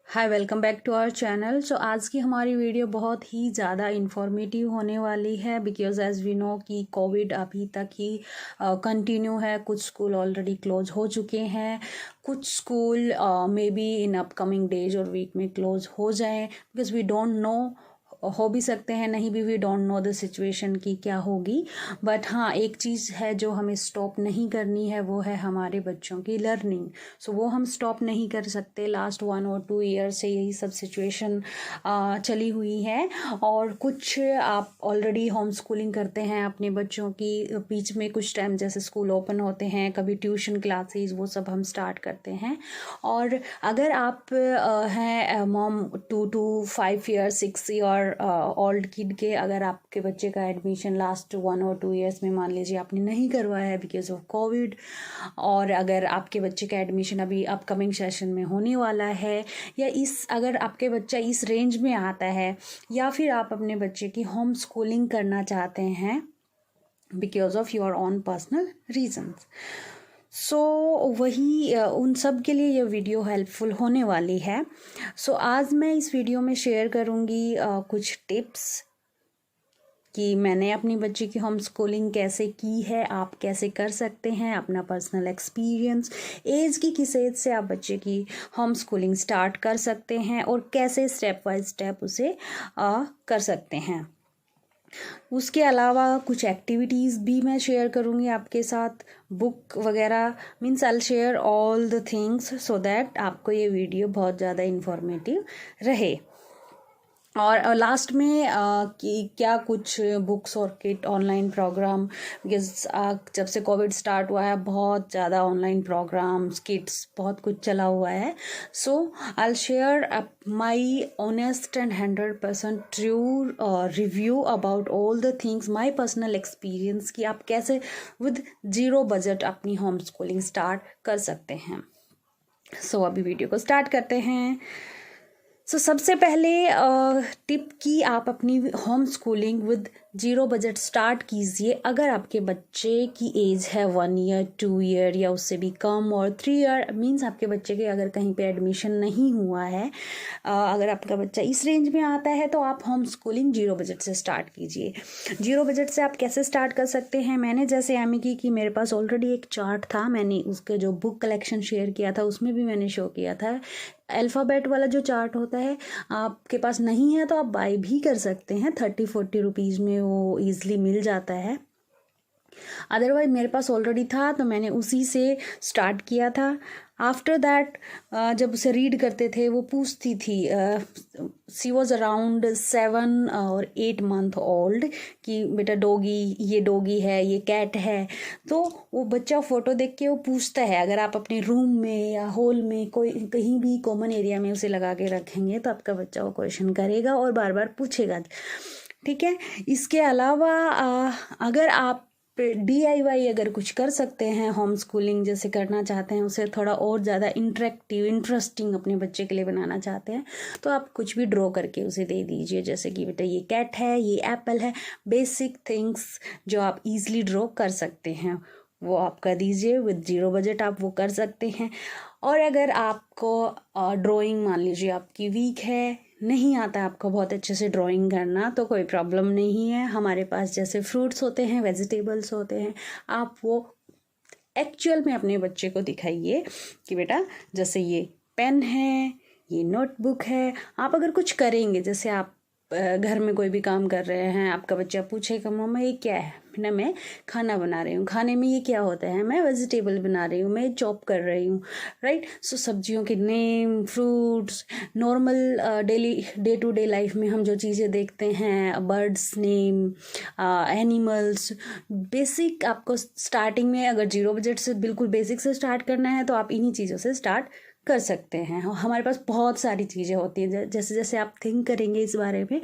Hi, welcome back to our channel. So आज की हमारी वीडियो बहुत ही ज़्यादा इंफॉर्मेटिव होने वाली है बिकॉज एज वी नो कि कोविड अभी तक ही कंटिन्यू है। कुछ स्कूल ऑलरेडी क्लोज हो चुके हैं, कुछ school may be in upcoming days और वीक में क्लोज हो जाएं बिकॉज वी डोंट नो, हो भी सकते हैं नहीं भी, we don't know the situation की क्या होगी। बट हाँ, एक चीज़ है जो हमें स्टॉप नहीं करनी है, वो है हमारे बच्चों की लर्निंग। सो वो हम स्टॉप नहीं कर सकते। लास्ट 1 और 2 ईयर से यही सब सिचुएशन चली हुई है। और कुछ आप ऑलरेडी होम स्कूलिंग करते हैं अपने बच्चों की, बीच में कुछ टाइम जैसे स्कूल ओपन होते हैं, कभी ट्यूशन क्लासेस, वो सब हम स्टार्ट करते हैं। और अगर आप हैं mom 2 to 5 year 6 year old kid के, अगर आपके बच्चे का एडमिशन लास्ट 1 और 2 ईयर्स में मान लीजिए आपने नहीं करवाया है बिकॉज ऑफ कोविड, और अगर आपके बच्चे का एडमिशन अभी अपकमिंग सेशन में होने वाला है, या अगर आपके बच्चा इस रेंज में आता है, या फिर आप अपने बच्चे की होम स्कूलिंग करना चाहते हैं because of your own personal reasons, so वही उन सब के लिए ये वीडियो हेल्पफुल होने वाली है। सो आज मैं इस वीडियो में शेयर करूँगी कुछ टिप्स कि मैंने अपनी बच्ची की होम स्कूलिंग कैसे की है, आप कैसे कर सकते हैं, अपना पर्सनल एक्सपीरियंस, एज की किस एज से आप बच्चे की होम स्कूलिंग स्टार्ट कर सकते हैं, और कैसे स्टेप बाय स्टेप उसे कर सकते हैं। उसके अलावा कुछ एक्टिविटीज़ भी मैं शेयर करूँगी आपके साथ, बुक वगैरह, means I share all the things so that आपको ये वीडियो बहुत ज़्यादा इन्फॉर्मेटिव रहे। और लास्ट में कि क्या कुछ बुक्स और किट ऑनलाइन प्रोग्राम, बिकॉज जब से कोविड स्टार्ट हुआ है बहुत ज़्यादा ऑनलाइन प्रोग्राम्स, किट्स, बहुत कुछ चला हुआ है। So I share my honest and 100% true review about all the things, my personal experience कि आप कैसे विद ज़ीरो बजट अपनी होम स्कूलिंग स्टार्ट कर सकते हैं। सो अभी वीडियो को स्टार्ट करते हैं। सबसे पहले टिप कि आप अपनी home schooling with zero budget start कीजिए अगर आपके बच्चे की एज है 1 ईयर 2 ईयर या उससे भी कम, और 3 ईयर मीन्स आपके बच्चे के अगर कहीं पे एडमिशन नहीं हुआ है, अगर आपका बच्चा इस रेंज में आता है तो आप होम स्कूलिंग ज़ीरो बजट से स्टार्ट कीजिए। ज़ीरो बजट से आप कैसे स्टार्ट कर सकते हैं, मैंने जैसे एमी की कि मेरे पास ऑलरेडी एक चार्ट था, मैंने उसके जो बुक कलेक्शन शेयर किया था उसमें भी मैंने शो किया था। अल्फ़ाबेट वाला जो चार्ट होता है, आपके पास नहीं है तो आप बाय भी कर सकते हैं, 30-40 रुपीज़ में वो ईज़िली मिल जाता है। अदरवाइज मेरे पास ऑलरेडी था तो मैंने उसी से स्टार्ट किया था। आफ्टर दैट जब उसे रीड करते थे वो पूछती थी, सी वॉज अराउंड 7 और 8 मंथ ओल्ड, कि बेटा डॉगी, ये डॉगी है, ये कैट है। तो वो बच्चा फ़ोटो देख के वो पूछता है। अगर आप अपने रूम में या हॉल में कोई कहीं भी कॉमन एरिया में उसे लगा के रखेंगे तो आपका बच्चा वो क्वेश्चन करेगा और बार बार पूछेगा, ठीक है। इसके अलावा अगर आप DIY अगर कुछ कर सकते हैं, होम स्कूलिंग जैसे करना चाहते हैं, उसे थोड़ा और ज़्यादा इंटरेस्टिंग अपने बच्चे के लिए बनाना चाहते हैं, तो आप कुछ भी ड्रॉ करके उसे दे दीजिए, जैसे कि बेटा ये कैट है, ये एप्पल है, बेसिक थिंग्स जो आप इजीली ड्रॉ कर सकते हैं वो आप कर दीजिए। विद ज़ीरो बजट आप वो कर सकते हैं। और अगर आपको ड्राइंग मान लीजिए आपकी वीक है, नहीं आता आपको बहुत अच्छे से ड्राइंग करना, तो कोई प्रॉब्लम नहीं है। हमारे पास जैसे फ्रूट्स होते हैं, वेजिटेबल्स होते हैं, आप वो एक्चुअल में अपने बच्चे को दिखाइए कि बेटा जैसे ये पेन है, ये नोटबुक है। आप अगर कुछ करेंगे, जैसे आप घर में कोई भी काम कर रहे हैं, आपका बच्चा पूछेगा मम्मा ये क्या है, ना मैं खाना बना रही हूँ, खाने में ये क्या होता है, मैं वेजिटेबल बना रही हूँ, मैं चॉप कर रही हूँ, राइट। सो सब्जियों के name, fruits, normal day to day life में हम जो चीज़ें देखते हैं, बर्ड्स नेम, एनिमल्स, बेसिक आपको स्टार्टिंग में अगर ज़ीरो बजट से बिल्कुल बेसिक से स्टार्ट करना है तो आप इन्हीं चीज़ों से स्टार्ट कर सकते हैं। हमारे पास बहुत सारी चीज़ें होती हैं, जैसे जैसे आप थिंक करेंगे इस बारे में,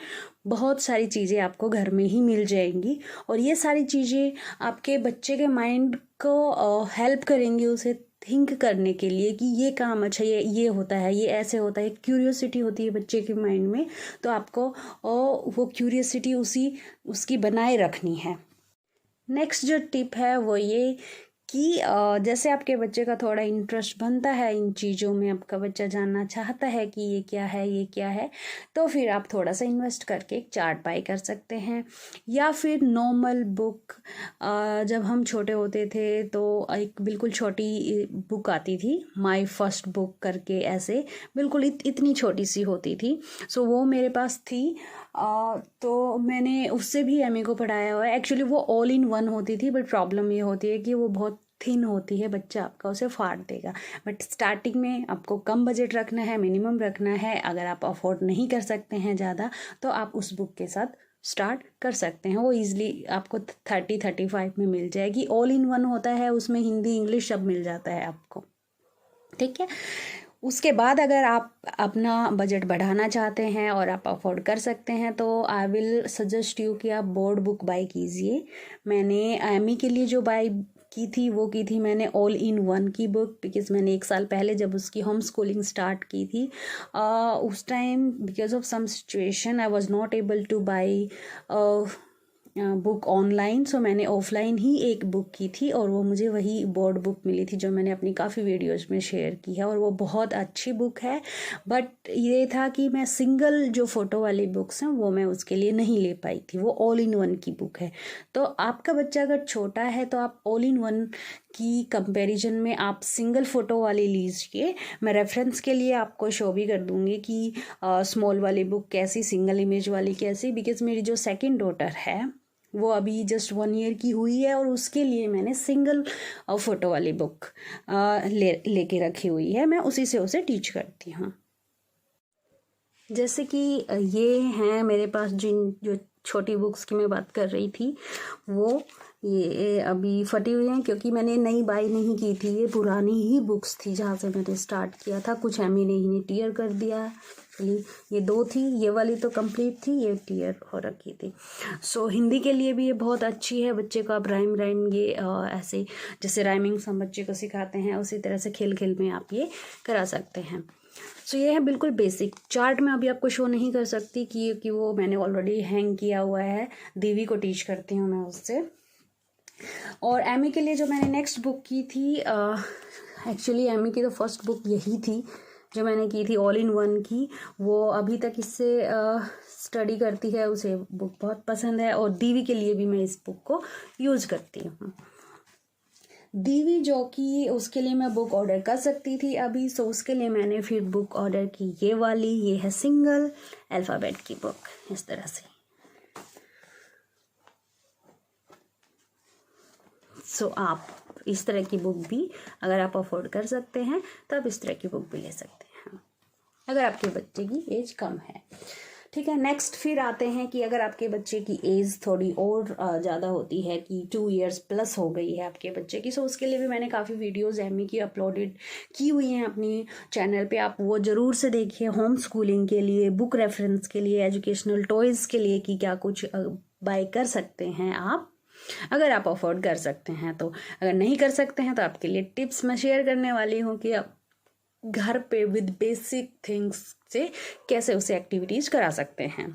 बहुत सारी चीज़ें आपको घर में ही मिल जाएंगी, और ये सारी चीज़ें आपके बच्चे के माइंड को हेल्प करेंगी उसे थिंक करने के लिए कि ये काम अच्छा ये होता है, ये ऐसे होता है। क्यूरियोसिटी होती है बच्चे के माइंड में, तो आपको वो क्यूरियोसिटी उसकी बनाए रखनी है। नेक्स्ट जो टिप है वो ये कि जैसे आपके बच्चे का थोड़ा इंटरेस्ट बनता है इन चीज़ों में, आपका बच्चा जानना चाहता है कि ये क्या है ये क्या है, तो फिर आप थोड़ा सा इन्वेस्ट करके एक चार्ट बाय कर सकते हैं। या फिर नॉर्मल बुक, जब हम छोटे होते थे तो एक बिल्कुल छोटी बुक आती थी, माय फर्स्ट बुक करके, ऐसे बिल्कुल इतनी छोटी सी होती थी। सो वो मेरे पास थी। तो मैंने उससे भी एमए को पढ़ाया हुआ है। एक्चुअली वो ऑल इन वन होती थी, बट प्रॉब्लम ये होती है कि वो बहुत थिन होती है, बच्चा आपका उसे फाड़ देगा। बट स्टार्टिंग में आपको कम बजट रखना है, मिनिमम रखना है। अगर आप अफोर्ड नहीं कर सकते हैं ज़्यादा, तो आप उस बुक के साथ स्टार्ट कर सकते हैं। वो ईजिली आपको 30-35 में मिल जाएगी। ऑल इन वन होता है, उसमें हिंदी इंग्लिश सब मिल जाता है आपको, ठीक है। उसके बाद अगर आप अपना बजट बढ़ाना चाहते हैं और आप अफोर्ड कर सकते हैं, तो आई विल सजेस्ट यू कि आप बोर्ड बुक बाय कीजिए। मैंने एमी के लिए जो बाय की थी वो की थी मैंने ऑल इन वन की बुक, बिकॉज मैंने 1 साल पहले जब उसकी होम स्कूलिंग स्टार्ट की थी, उस time because of some situation I was not able to buy book online. So मैंने ऑफलाइन ही एक बुक की थी, और वो मुझे वही बोर्ड बुक मिली थी जो मैंने अपनी काफ़ी वीडियोज़ में शेयर की है, और वो बहुत अच्छी बुक है। बट ये था कि मैं सिंगल जो फ़ोटो वाली बुक्स हैं वो मैं उसके लिए नहीं ले पाई थी, वो ऑल इन वन की बुक है। तो आपका बच्चा अगर छोटा है तो आप ऑल इन वन की कंपैरिजन में आप सिंगल फ़ोटो वाली लीजिए। मैं रेफरेंस के लिए आपको शो भी कर दूँगी कि स्मॉल वाली बुक कैसी, सिंगल इमेज वाली कैसी, बिकॉज मेरी जो सेकेंड डॉटर है वो अभी जस्ट 1 ईयर की हुई है, और उसके लिए मैंने सिंगल फ़ोटो वाली बुक लेके रखी हुई है। मैं उसी से उसे टीच करती हूँ। जैसे कि ये हैं मेरे पास जो छोटी बुक्स की मैं बात कर रही थी, वो ये अभी फटी हुई हैं क्योंकि मैंने नई बाई नहीं की थी। ये पुरानी ही बुक्स थी जहाँ से मैंने स्टार्ट किया था। कुछ एमी ने ही टीयर कर दिया। ये 2 थी, ये वाली तो कंप्लीट थी, ये टीयर हो रखी थी। सो हिंदी के लिए भी ये बहुत अच्छी है। बच्चे को आप राइम ये ऐसे जैसे राइमिंग्स हम बच्चे को सिखाते हैं, उसी तरह से खेल खेल में आप ये करा सकते हैं। सो ये है बिल्कुल बेसिक। चार्ट में अभी आपको शो नहीं कर सकती कि वो मैंने ऑलरेडी हैंग किया हुआ है, दीवी को टीच करती हूँ मैं उससे। और एमी के लिए जो मैंने नेक्स्ट बुक की थी, एक्चुअली एमी की तो फर्स्ट बुक यही थी जो मैंने की थी, ऑल इन वन की। वो अभी तक इससे स्टडी करती है, उसे बुक बहुत पसंद है, और दीवी के लिए भी मैं इस बुक को यूज़ करती हूँ। दीवी जो कि उसके लिए मैं बुक ऑर्डर कर सकती थी अभी, सो उसके लिए मैंने फिर बुक ऑर्डर की ये वाली। ये है सिंगल अल्फ़ाबेट की बुक, इस तरह से। सो आप इस तरह की बुक भी अगर आप अफोर्ड कर सकते हैं तो आप इस तरह की बुक भी ले सकते हैं, अगर आपके बच्चे की एज कम है, ठीक है। नेक्स्ट फिर आते हैं कि अगर आपके बच्चे की एज थोड़ी और ज़्यादा होती है, कि 2 इयर्स प्लस हो गई है आपके बच्चे की, सो उसके लिए भी मैंने काफ़ी वीडियोस एमी की अपलोडेड की हुई हैं अपनी चैनल पे। आप वो ज़रूर से देखिए। होम स्कूलिंग के लिए, बुक रेफरेंस के लिए, एजुकेशनल टॉयज़ के लिए कि क्या कुछ बाय कर सकते हैं आप, अगर आप अफोर्ड कर सकते हैं तो। अगर नहीं कर सकते हैं तो आपके लिए टिप्स मैं शेयर करने वाली हूँ कि आप घर पे विद बेसिक थिंग्स से कैसे उसे एक्टिविटीज करा सकते हैं।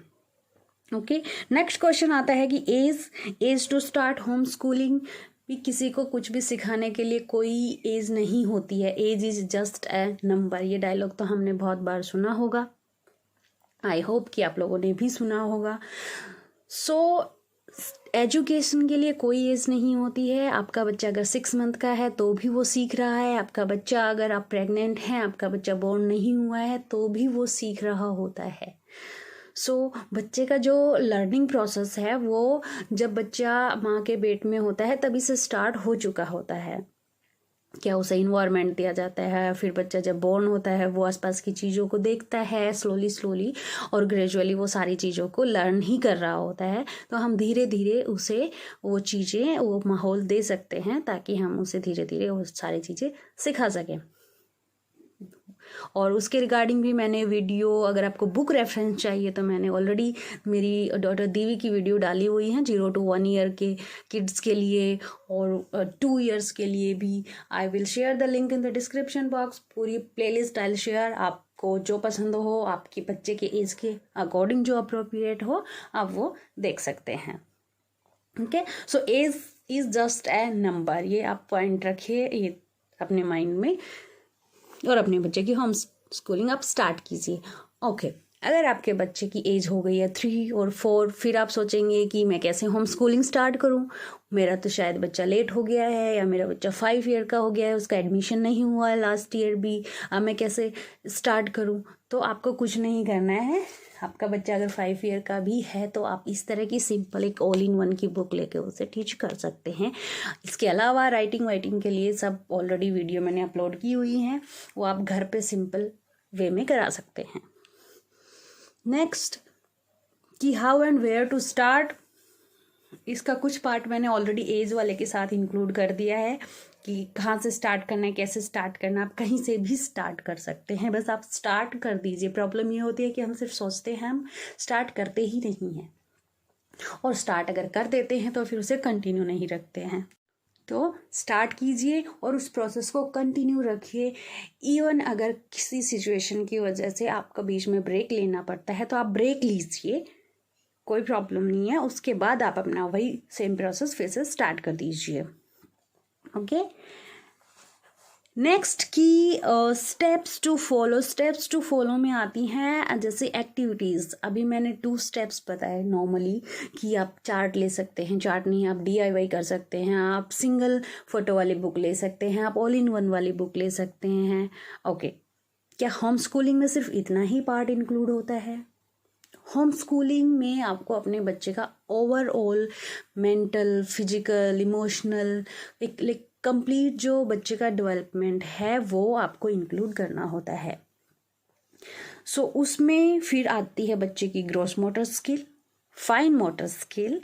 ओके, नेक्स्ट क्वेश्चन आता है कि age to start home schooling. भी किसी को कुछ भी सिखाने के लिए कोई एज नहीं होती है। Age is just a number. ये डायलॉग तो हमने बहुत बार सुना होगा, आई होप कि आप लोगों ने भी सुना होगा। सो एजुकेशन के लिए कोई एज नहीं होती है। आपका बच्चा अगर 6 मंथ का है तो भी वो सीख रहा है। आपका बच्चा, अगर आप प्रेग्नेंट हैं, आपका बच्चा बोर्न नहीं हुआ है तो भी वो सीख रहा होता है। सो बच्चे का जो लर्निंग प्रोसेस है वो जब बच्चा माँ के पेट में होता है तभी से स्टार्ट हो चुका होता है। क्या उसे इन्वायरमेंट दिया जाता है, फिर बच्चा जब बोर्न होता है वो आसपास की चीज़ों को देखता है स्लोली और ग्रेजुअली वो सारी चीज़ों को लर्न ही कर रहा होता है। तो हम धीरे धीरे उसे वो चीज़ें, वो माहौल दे सकते हैं ताकि हम उसे धीरे धीरे वो सारी चीज़ें सिखा सकें। और उसके रिगार्डिंग भी मैंने वीडियो, अगर आपको बुक रेफरेंस चाहिए तो मैंने ऑलरेडी मेरी डॉटर दीवी की वीडियो डाली हुई हैं 0 to 1 ईयर के किड्स के लिए, और 2 इयर्स के लिए भी। I will share the link in the description box. पूरी प्लेलिस्ट आई विल शेयर। आपको जो पसंद हो, आपके बच्चे के एज के अकॉर्डिंग जो अप्रोप्रिएट हो, आप वो देख सकते हैं। Okay, so age is just a number, ये आप पॉइंट रखिए ये अपने माइंड में, और अपने बच्चे की होम स्कूलिंग आप स्टार्ट कीजिए। ओके, अगर आपके बच्चे की एज हो गई है 3 और 4, फिर आप सोचेंगे कि मैं कैसे होम स्कूलिंग स्टार्ट करूं, मेरा तो शायद बच्चा लेट हो गया है, या मेरा बच्चा 5 ईयर का हो गया है, उसका एडमिशन नहीं हुआ है लास्ट ईयर भी, अब मैं कैसे स्टार्ट करूं। तो आपको कुछ नहीं करना है। आपका बच्चा अगर 5 ईयर का भी है तो आप इस तरह की सिंपल एक ऑल इन वन की बुक लेके उसे टीच कर सकते हैं। इसके अलावा राइटिंग वाइटिंग के लिए सब ऑलरेडी वीडियो मैंने अपलोड की हुई हैं, वो आप घर पे सिंपल वे में करा सकते हैं। नेक्स्ट कि how and where to start, इसका कुछ पार्ट मैंने ऑलरेडी एज वाले के साथ इंक्लूड कर दिया है कि कहाँ से स्टार्ट करना है, कैसे स्टार्ट करना है। आप कहीं से भी स्टार्ट कर सकते हैं, बस आप स्टार्ट कर दीजिए। प्रॉब्लम ये होती है कि हम सिर्फ सोचते हैं, हम स्टार्ट करते ही नहीं हैं, और स्टार्ट अगर कर देते हैं तो फिर उसे कंटिन्यू नहीं रखते हैं। तो स्टार्ट कीजिए और उस प्रोसेस को कंटिन्यू रखिए। इवन अगर किसी सिचुएशन की वजह से आपको बीच में ब्रेक लेना पड़ता है तो आप ब्रेक लीजिए, कोई प्रॉब्लम नहीं है। उसके बाद आप अपना वही सेम प्रोसेस फिर से स्टार्ट कर दीजिए। ओके, नेक्स्ट की steps to follow. Steps to follow में आती हैं जैसे एक्टिविटीज़। अभी मैंने 2 स्टेप्स बताए नॉर्मली कि आप चार्ट ले सकते हैं, चार्ट नहीं आप DIY कर सकते हैं, आप सिंगल फोटो वाली बुक ले सकते हैं, आप ऑल इन वन वाली बुक ले सकते हैं। ओके, क्या होम स्कूलिंग में सिर्फ इतना ही पार्ट इंक्लूड होता है? होम स्कूलिंग में आपको अपने बच्चे का ओवरऑल मेंटल, फिजिकल, इमोशनल एक कंप्लीट जो बच्चे का डेवलपमेंट है वो आपको इंक्लूड करना होता है। सो उसमें फिर आती है बच्चे की gross motor skill, fine motor skill,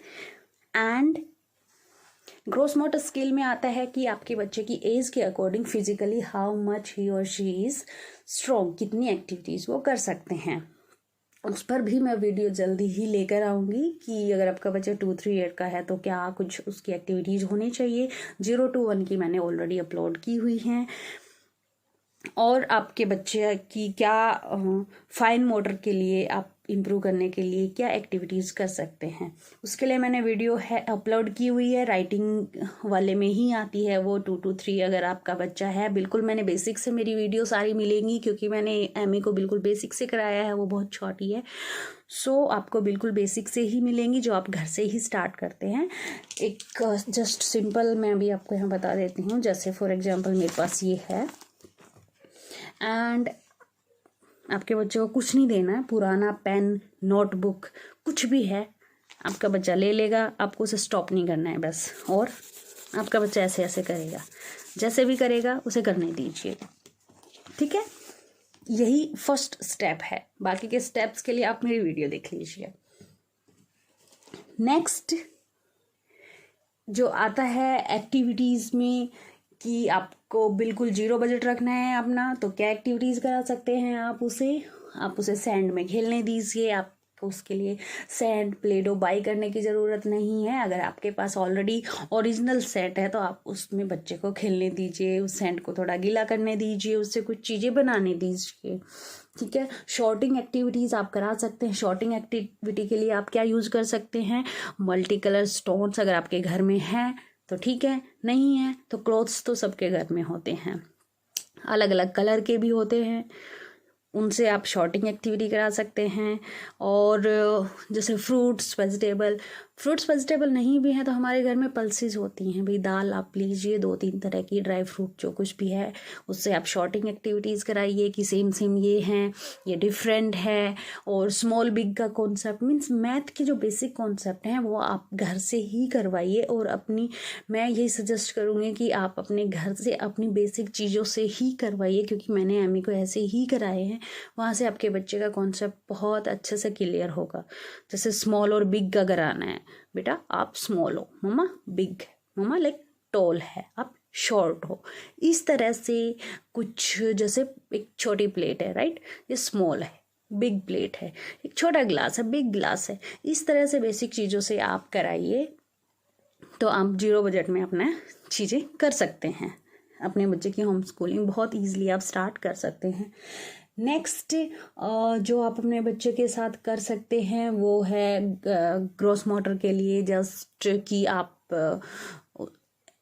and gross motor skill में आता है कि आपके बच्चे की एज के अकॉर्डिंग फिजिकली हाउ मच ही और शी इज स्ट्रॉन्ग, कितनी एक्टिविटीज़ वो कर सकते हैं। उस पर भी मैं वीडियो जल्दी ही लेकर आऊँगी कि अगर आपका बच्चा 2-3 ईयर का है तो क्या कुछ उसकी एक्टिविटीज़ होनी चाहिए। 0 to 1 की मैंने ऑलरेडी अपलोड की हुई हैं। और आपके बच्चे की क्या फाइन मोटर के लिए आप इम्प्रूव करने के लिए क्या एक्टिविटीज़ कर सकते हैं, उसके लिए मैंने वीडियो है अपलोड की हुई है। राइटिंग वाले में ही आती है वो 2 to 3 अगर आपका बच्चा है। बिल्कुल मैंने बेसिक से मेरी वीडियो सारी मिलेंगी क्योंकि मैंने MA को बिल्कुल बेसिक से कराया है, वो बहुत छोटी है। सो आपको बिल्कुल बेसिक से ही मिलेंगी जो आप घर से ही स्टार्ट करते हैं। एक जस्ट सिंपल मैं अभी आपको यहाँ बता देती हूँ। जैसे फॉर एग्जाम्पल मेरे पास ये है, एंड आपके बच्चे को कुछ नहीं देना है, पुराना पेन, नोटबुक कुछ भी है आपका बच्चा ले लेगा, आपको उसे स्टॉप नहीं करना है बस। और आपका बच्चा ऐसे ऐसे करेगा, जैसे भी करेगा उसे करने दीजिए, ठीक है। यही फर्स्ट स्टेप है, बाकी के स्टेप्स के लिए आप मेरी वीडियो देख लीजिए। नेक्स्ट जो आता है एक्टिविटीज़ में कि आपको बिल्कुल 0 बजट रखना है अपना, तो क्या एक्टिविटीज़ करा सकते हैं आप उसे सैंड में खेलने दीजिए। आपको उसके लिए सैंड प्ले डो बाई करने की ज़रूरत नहीं है। अगर आपके पास ऑलरेडी ओरिजिनल सेट है तो आप उसमें बच्चे को खेलने दीजिए, उस सैंड को थोड़ा गीला करने दीजिए, उससे कुछ चीज़ें बनाने दीजिए, ठीक है। शॉर्टिंग एक्टिविटीज़ आप करा सकते हैं। शॉर्टिंग एक्टिविटी के लिए आप क्या यूज़ कर सकते हैं, मल्टी कलर स्टोन्स अगर आपके घर में हैं तो ठीक है, नहीं है तो क्लॉथ्स तो सबके घर में होते हैं, अलग अलग कलर के भी होते हैं, उनसे आप शॉर्टिंग एक्टिविटी करा सकते हैं। और जैसे फ्रूट्स वेजिटेबल नहीं भी हैं तो हमारे घर में पल्सेस होती हैं भाई, दाल आप लीजिए 2-3 तरह की, ड्राई फ्रूट जो कुछ भी है उससे आप शॉर्टिंग एक्टिविटीज़ कराइए कि सेम ये हैं, ये डिफरेंट है। और स्मॉल बिग का कॉन्सेप्ट मीन्स मैथ के जो बेसिक कॉन्सेप्ट हैं वो आप घर से ही करवाइए। और मैं यही सजेस्ट करूँगी कि आप अपने घर से अपनी बेसिक चीज़ों से ही करवाइए, क्योंकि मैंने MA को ऐसे ही कराए हैं। वहाँ से आपके बच्चे का कॉन्सेप्ट बहुत अच्छे से क्लियर होगा। जैसे स्मॉल और बिग अगर आना है, बेटा आप स्मॉल हो, मम्मा बिग है, मम्मा लाइक टॉल है, आप शॉर्ट हो, इस तरह से कुछ। जैसे एक छोटी प्लेट है, राइट, ये स्मॉल है, बिग प्लेट है, एक छोटा ग्लास है, बिग ग्लास है, इस तरह से बेसिक चीज़ों से आप कराइए तो आप 0 बजट में अपना चीज़ें कर सकते हैं। अपने बच्चे की होम स्कूलिंग बहुत ईजिली आप स्टार्ट कर सकते हैं। नेक्स्ट जो आप अपने बच्चे के साथ कर सकते हैं वो है ग्रॉस मोटर के लिए जस्ट कि आप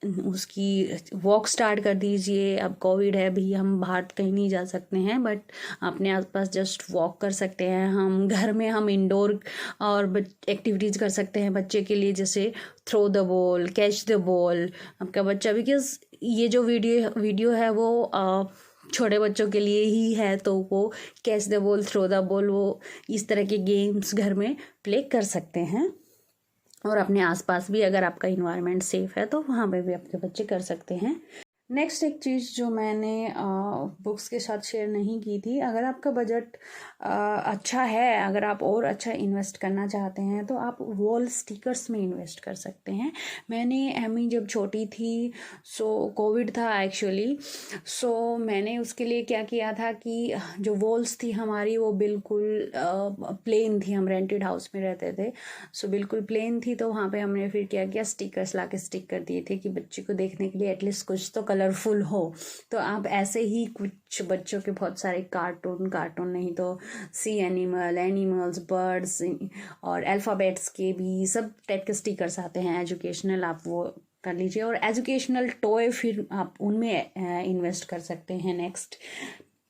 उसकी वॉक स्टार्ट कर दीजिए। अब कोविड है भी, हम बाहर कहीं नहीं जा सकते हैं, बट अपने आसपास जस्ट वॉक कर सकते हैं। हम घर में हम इंडोर और एक्टिविटीज़ कर सकते हैं बच्चे के लिए, जैसे throw the ball, catch the ball. आपका बच्चा, बिकॉज ये जो वीडियो है वो छोटे बच्चों के लिए ही है, तो वो catch the ball, throw the ball, वो इस तरह के गेम्स घर में प्ले कर सकते हैं। और अपने आसपास भी अगर आपका इन्वायरमेंट सेफ़ है तो वहाँ पे भी आपके बच्चे कर सकते हैं। नेक्स्ट एक चीज़ जो मैंने बुक्स के साथ शेयर नहीं की थी, अगर आपका बजट अच्छा है, अगर आप और अच्छा इन्वेस्ट करना चाहते हैं तो आप वॉल स्टिकर्स में इन्वेस्ट कर सकते हैं। मैंने एमी जब छोटी थी, सो कोविड था एक्चुअली, सो मैंने उसके लिए क्या किया था कि जो वॉल्स थी हमारी वो बिल्कुल प्लेन थी, हम रेंटेड हाउस में रहते थे, सो बिल्कुल प्लेन थी। तो वहाँ पे हमने फिर क्या किया, स्टिकर्स ला के स्टिक कर दिए थे कि बच्चे को देखने के लिए एटलीस्ट कुछ तो कलरफुल हो। तो आप ऐसे ही कुछ बच्चों के बहुत सारे कार्टून नहीं तो सी एनिमल्स, बर्ड्स और अल्फ़ाबेट्स के भी सब टाइप के स्टिकर्स आते हैं एजुकेशनल, आप वो कर लीजिए। और एजुकेशनल टॉय फिर आप उनमें इन्वेस्ट कर सकते हैं। नेक्स्ट,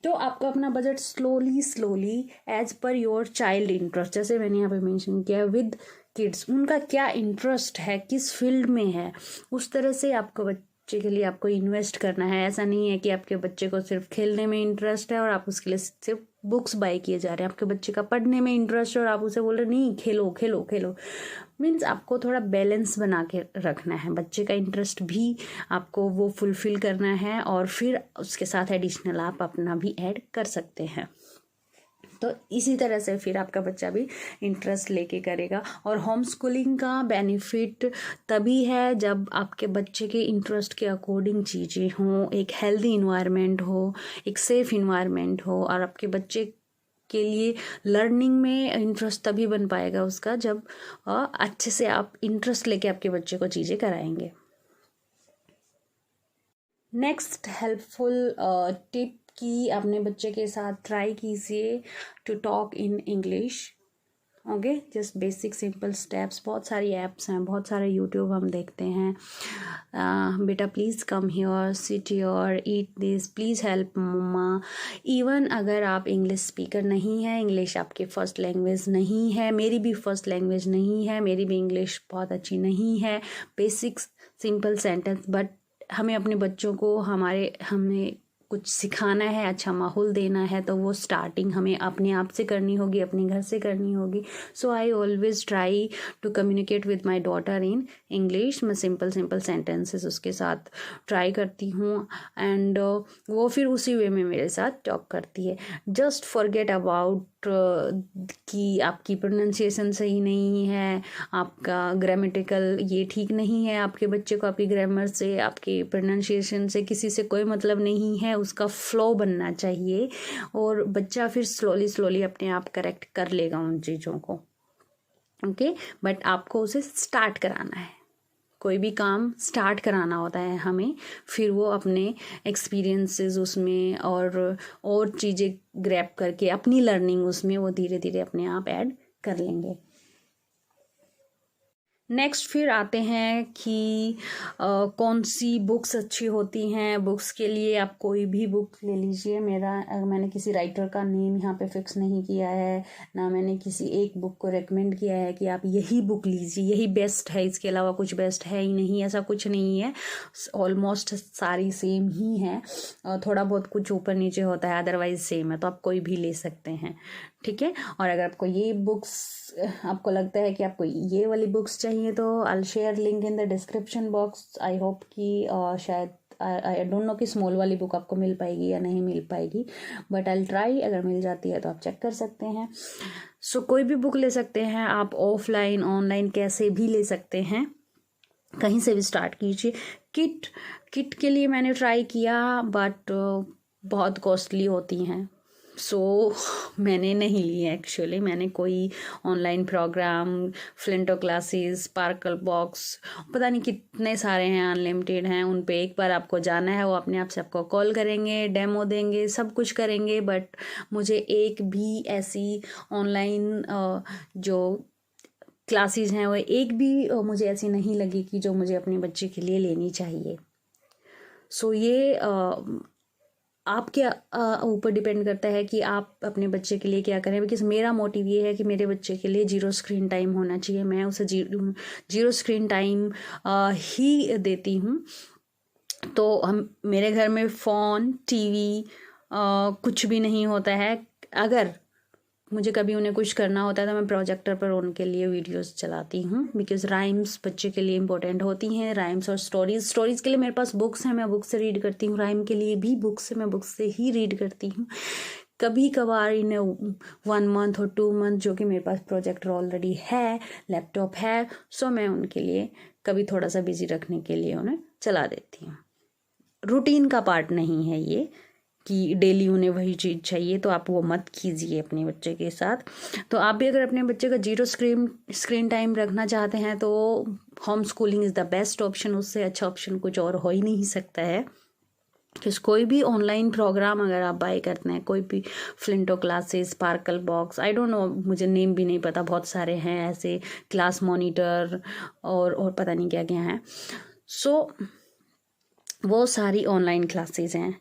तो आपको अपना budget slowly as per your child interest, जैसे मैंने यहाँ पे मेंशन किया विद किड्स, उनका क्या इंटरेस्ट है, किस फील्ड में है, उस तरह से आपको बच्चे के लिए आपको इन्वेस्ट करना है। ऐसा नहीं है कि आपके बच्चे को सिर्फ खेलने में इंटरेस्ट है और आप उसके लिए सिर्फ बुक्स बाय किए जा रहे हैं। आपके बच्चे का पढ़ने में इंटरेस्ट है और आप उसे बोल रहे नहीं खेलो खेलो खेलो। मीन्स आपको थोड़ा बैलेंस बना के रखना है, बच्चे का इंटरेस्ट भी आपको वो फुलफिल करना है और फिर उसके साथ एडिशनल आप अपना भी ऐड कर सकते हैं। तो इसी तरह से फिर आपका बच्चा भी इंटरेस्ट लेके करेगा। और होम स्कूलिंग का बेनिफिट तभी है जब आपके बच्चे के इंटरेस्ट के अकॉर्डिंग चीज़ें हों, एक हेल्दी इन्वायरमेंट हो, एक सेफ़ इन्वायरमेंट हो। और आपके बच्चे के लिए लर्निंग में इंटरेस्ट तभी बन पाएगा उसका जब अच्छे से आप इंटरेस्ट लेके आपके बच्चे को चीज़ें कराएंगे। नेक्स्ट हेल्पफुल टिप कि अपने बच्चे के साथ ट्राई कीजिए to talk in English. Okay, just basic simple steps. बहुत सारी ऐप्स हैं, बहुत सारे यूट्यूब हम देखते हैं, बेटा please come here, sit here, eat this, please help mama. Even अगर आप इंग्लिश स्पीकर नहीं है, इंग्लिश आपकी फ़र्स्ट लैंग्वेज नहीं है, मेरी भी फ़र्स्ट लैंग्वेज नहीं है, मेरी भी इंग्लिश बहुत अच्छी नहीं है, बेसिक सिंपल सेंटेंस, बट हमें अपने बच्चों को हमें कुछ सिखाना है, अच्छा माहौल देना है, तो वो स्टार्टिंग हमें अपने आप से करनी होगी, अपने घर से करनी होगी। So I always try to communicate with my daughter in English. मैं सिंपल सेंटेंसेस उसके साथ ट्राई करती हूँ एंड वो फिर उसी वे में मेरे साथ टॉक करती है। जस्ट फॉरगेट अबाउट कि आपकी प्रोनाउंसिएशन सही नहीं है, आपका ग्रामेटिकल ये ठीक नहीं है, आपके बच्चे को आपकी ग्रामर से, आपकी प्रोनाउंसिएशन से किसी से कोई मतलब नहीं है, उसका फ्लो बनना चाहिए और बच्चा फिर स्लोली अपने आप करेक्ट कर लेगा उन चीज़ों को। ओके, बट आपको उसे स्टार्ट कराना है, कोई भी काम स्टार्ट कराना होता है हमें, फिर वो अपने एक्सपीरियंसेस उसमें और चीज़ें ग्रैब करके अपनी लर्निंग उसमें वो धीरे धीरे अपने आप ऐड कर लेंगे। नेक्स्ट फिर आते हैं कि कौन सी बुक्स अच्छी होती हैं। बुक्स के लिए आप कोई भी बुक ले लीजिए। मैंने किसी राइटर का नेम यहाँ पे फिक्स नहीं किया है, ना मैंने किसी एक बुक को रेकमेंड किया है कि आप यही बुक लीजिए, यही बेस्ट है, इसके अलावा कुछ बेस्ट है ही नहीं, ऐसा कुछ नहीं है। ऑलमोस्ट सारी सेम ही है, थोड़ा बहुत कुछ ऊपर नीचे होता है, अदरवाइज सेम है, तो आप कोई भी ले सकते हैं, ठीक है। और अगर आपको ये बुक्स, आपको लगता है कि आपको ये वाली बुक्स चाहिए तो I share link in the description box. I hope कि शायद आई डोंट नो कि स्मॉल वाली बुक आपको मिल पाएगी या नहीं मिल पाएगी, बट आई ट्राई, अगर मिल जाती है तो आप चेक कर सकते हैं। सो कोई भी बुक ले सकते हैं आप, ऑफलाइन ऑनलाइन कैसे भी ले सकते हैं, कहीं से भी स्टार्ट कीजिए। किट के लिए मैंने ट्राई किया बट बहुत कॉस्टली होती हैं, सो मैंने नहीं ली है एक्चुअली। मैंने कोई online program, Flinto classes, sparkle box, पता नहीं कितने सारे हैं, अनलिमिटेड हैं। उन पे एक बार आपको जाना है, वो अपने आप से आपको कॉल करेंगे, डेमो देंगे, सब कुछ करेंगे। बट मुझे एक भी ऐसी ऑनलाइन जो क्लासेस हैं वो एक भी मुझे ऐसी नहीं लगी कि जो मुझे अपने बच्चे के लिए लेनी चाहिए। सो ये आपके ऊपर डिपेंड करता है कि आप अपने बच्चे के लिए क्या करें। बिकॉज मेरा मोटिव ये है कि मेरे बच्चे के लिए 0 स्क्रीन टाइम होना चाहिए। मैं उसे 0 स्क्रीन टाइम ही देती हूँ। तो हम मेरे घर में फ़ोन, टीवी कुछ भी नहीं होता है। अगर मुझे कभी उन्हें कुछ करना होता है तो मैं प्रोजेक्टर पर उनके लिए वीडियोस चलाती हूँ। बिकॉज राइम्स बच्चे के लिए इंपॉर्टेंट होती हैं, राइम्स और स्टोरीज़ के लिए मेरे पास बुक्स हैं, मैं बुक से रीड करती हूँ। राइम के लिए भी बुक्स से, मैं बुक्स से ही रीड करती हूँ। कभी कभार इन्हें 1 मंथ और 2 मंथ, जो कि मेरे पास प्रोजेक्टर ऑलरेडी है, लैपटॉप है, सो मैं उनके लिए कभी थोड़ा सा बिजी रखने के लिए उन्हें चला देती हूँ। रूटीन का पार्ट नहीं है ये कि डेली उन्हें वही चीज़ चाहिए, तो आप वो मत कीजिए अपने बच्चे के साथ। तो आप भी अगर अपने बच्चे का 0 स्क्रीन टाइम रखना चाहते हैं तो home schooling is the best option. उससे अच्छा ऑप्शन कुछ और हो ही नहीं सकता है। क्योंकि कोई भी ऑनलाइन प्रोग्राम अगर आप बाय करते हैं, कोई भी Flinto classes, sparkle box, I don't know, मुझे नेम भी नहीं पता, बहुत सारे हैं ऐसे, क्लास मॉनिटर और पता नहीं क्या क्या हैं। सो वो सारी ऑनलाइन क्लासेस हैं।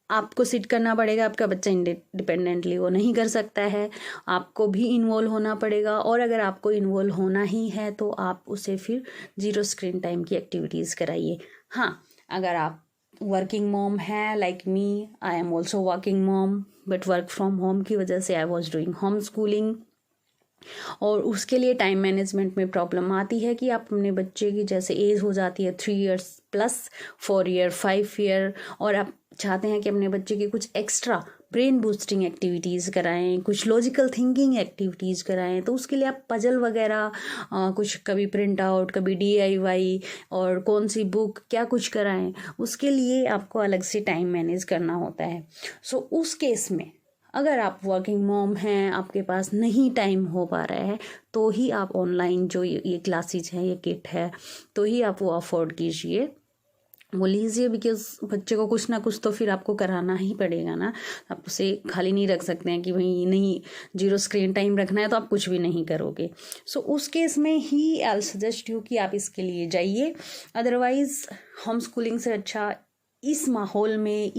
आपको सिट करना पड़ेगा, आपका बच्चा इंडिपेंडेंटली वो नहीं कर सकता है, आपको भी इन्वॉल्व होना पड़ेगा। और अगर आपको इन्वॉल्व होना ही है तो आप उसे फिर 0 स्क्रीन टाइम की एक्टिविटीज़ कराइए। हाँ, अगर आप वर्किंग मॉम है like me, I am also working mom, but work from home की वजह से I was doing home schooling, और उसके लिए टाइम मैनेजमेंट में प्रॉब्लम आती है कि आप अपने बच्चे की जैसे एज हो जाती है 3 इयर्स प्लस, 4 ईयर, 5 ईयर, और आप चाहते हैं कि अपने बच्चे की कुछ एक्स्ट्रा ब्रेन बूस्टिंग एक्टिविटीज़ कराएं, कुछ लॉजिकल थिंकिंग एक्टिविटीज़ कराएं, तो उसके लिए आप पजल वगैरह कुछ कभी प्रिंट आउट, कभी DIY, और कौन सी बुक क्या कुछ कराएं, उसके लिए आपको अलग से टाइम मैनेज करना होता है। सो उस केस में अगर आप वर्किंग मॉम हैं, आपके पास नहीं टाइम हो पा रहा है, तो ही आप ऑनलाइन जो ये क्लासेज हैं, ये किट है, तो ही आप वो अफोर्ड कीजिए, वो लीजिए। बिकॉज बच्चे को कुछ ना कुछ तो फिर आपको कराना ही पड़ेगा ना। आप उसे खाली नहीं रख सकते हैं कि भाई नहीं 0 स्क्रीन टाइम रखना है तो आप कुछ भी नहीं करोगे। सो उस केस में ही आई सजेस्ट यू कि आप इसके लिए जाइए। अदरवाइज़ होम स्कूलिंग से अच्छा इस माहौल में,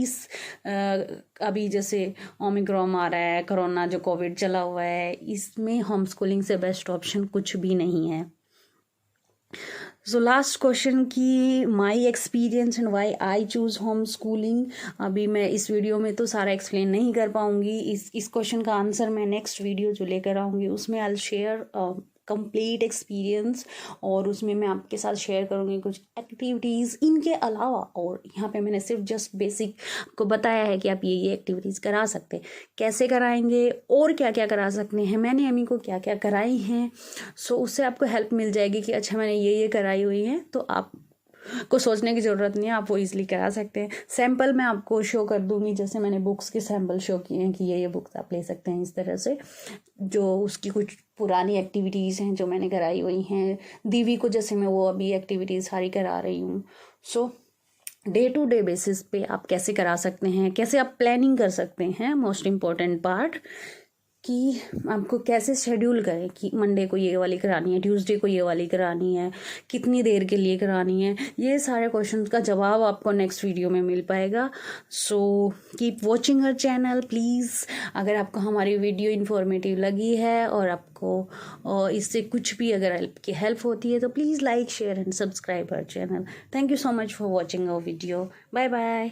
अभी जैसे ओमिक्रॉन आ रहा है, कोरोना जो कोविड चला हुआ है, इसमें होम स्कूलिंग से बेस्ट ऑप्शन कुछ भी नहीं है। सो लास्ट क्वेश्चन की my experience and why I choose home schooling, अभी मैं इस वीडियो में तो सारा एक्सप्लेन नहीं कर पाऊँगी। इस क्वेश्चन का आंसर मैं नेक्स्ट वीडियो जो लेकर आऊँगी उसमें I will share complete experience, और उसमें मैं आपके साथ शेयर करूँगी कुछ एक्टिविटीज़ इनके अलावा। और यहाँ पे मैंने सिर्फ जस्ट बेसिक आपको बताया है कि आप ये एक्टिविटीज़ करा सकते हैं, कैसे कराएंगे और क्या क्या करा सकते हैं, मैंने अम्मी को क्या क्या कराई हैं। सो उससे आपको हेल्प मिल जाएगी कि अच्छा मैंने ये कराई हुई हैं, तो आप को सोचने की ज़रूरत नहीं है, आप वो ईजिली करा सकते हैं। सैम्पल मैं आपको शो कर दूंगी, जैसे मैंने बुक्स के सैम्पल शो किए हैं कि ये बुक्स आप ले सकते हैं इस तरह से, जो उसकी कुछ पुरानी एक्टिविटीज़ हैं जो मैंने कराई हुई हैं। दीवी को जैसे मैं वो अभी एक्टिविटीज़ सारी करा रही हूँ। सो डे टू डे बेसिस पे आप कैसे करा सकते हैं, कैसे आप प्लानिंग कर सकते हैं, मोस्ट इम्पॉर्टेंट पार्ट कि आपको कैसे शेड्यूल करें कि मंडे को ये वाली करानी है, ट्यूसडे को ये वाली करानी है, कितनी देर के लिए करानी है, ये सारे क्वेश्चंस का जवाब आपको नेक्स्ट वीडियो में मिल पाएगा। So keep watching her channel please. अगर आपको हमारी वीडियो इन्फॉर्मेटिव लगी है और आपको इससे कुछ भी अगर हेल्प होती है तो please like, share and subscribe हर channel. Thank you so much for watching our video. Bye bye.